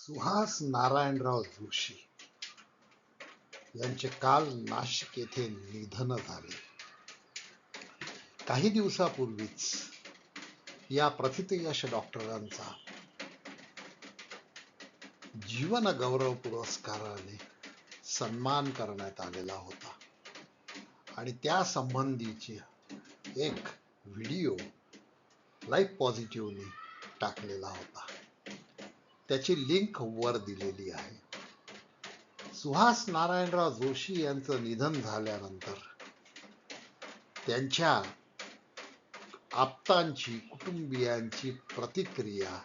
सुहास नारायणराव जोशी यांचे काल नाशिक येथे निधन झाले. काही दिवसापूर्वीच या प्रथितयश डॉक्टरांचा जीवन गौरव पुरस्काराने सन्मान करण्यात आलेला होता आणि त्या संबंधीचे एक व्हिडिओ लाईफ पॉझिटिव्हने टाकलेला होता. त्याची लिंक वर दिलेली आहे. सुहास नारायणराव जोशी यांचं निधन झाल्यानंतर त्यांच्या आप्तांची, कुटुंबियांची प्रतिक्रिया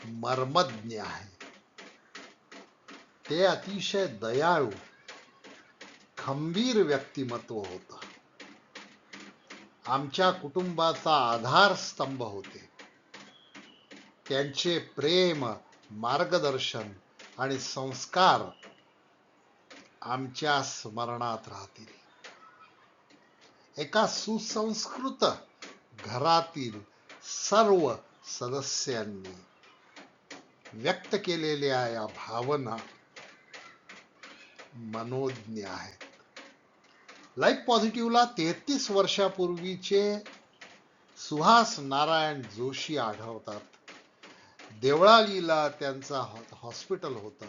मर्मज्ञ आहे. ते अतिशय दयाळू, खंबीर व्यक्तिमत्व होतं. आमच्या कुटुंबाचा आधारस्तंभ होते. त्यांचे प्रेम, मार्गदर्शन आणि संस्कार आमच्या स्मरणात राहतील. एका सुसंस्कृत घरातील सर्व सदस्यांनी व्यक्त केलेल्या या भावना मनोज्ञ आहेत. लाईफ पॉझिटिव्हला 33 वर्षापूर्वीचे सुहास नारायण जोशी आढळतात. देवळालीला त्यांचा हॉस्पिटल होतं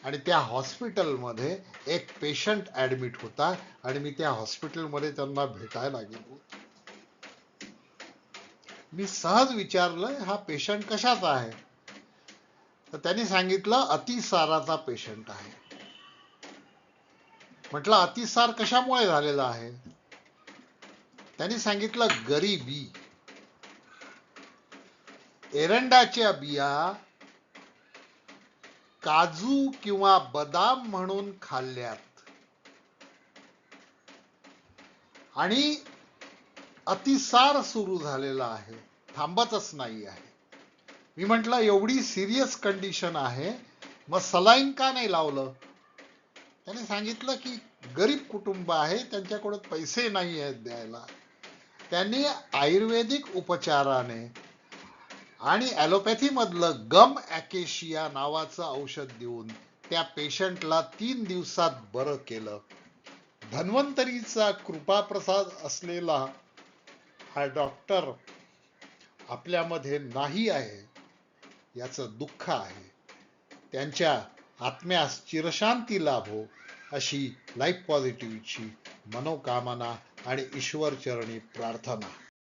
आणि त्या हॉस्पिटलमध्ये एक पेशंट ऍडमिट होता आणि मी त्या हॉस्पिटलमध्ये त्यांना भेटायला गेलो. मी सहज विचारलं, हा पेशंट कशाचा आहे? तर त्यांनी सांगितलं, अतिसाराचा पेशंट आहे. म्हटलं, अतिसार कशामुळे झालेला आहे? त्यांनी सांगितलं, गरिबी. एरंडाच्या बिया काजू किंवा बदाम म्हणून खाल्ल्यात आणि अतिसार सुरू झालेला आहे, थांबतच नाही आहे. मी म्हटलं, एवढी सिरियस कंडिशन आहे, मग सलाईन का नाही लावलं? त्याने सांगितलं की गरीब कुटुंब आहे, त्यांच्याकडे पैसे नाही आहेत द्यायला. त्यांनी आयुर्वेदिक उपचाराने आणि ॲलोपॅथी मधलं गम ॲकेशिया नावाचं औषध देऊन त्या पेशंटला 3 दिवसात बरं केलं. धन्वंतरीचा कृपाप्रसाद असलेला हा डॉक्टर आपल्यामध्ये नाही आहे, याचं दुःख आहे. त्यांच्या आत्म्यास चिरशांती लाभो अशी लाईफ पॉझिटिव्हची मनोकामना आणि ईश्वरचरणी प्रार्थना.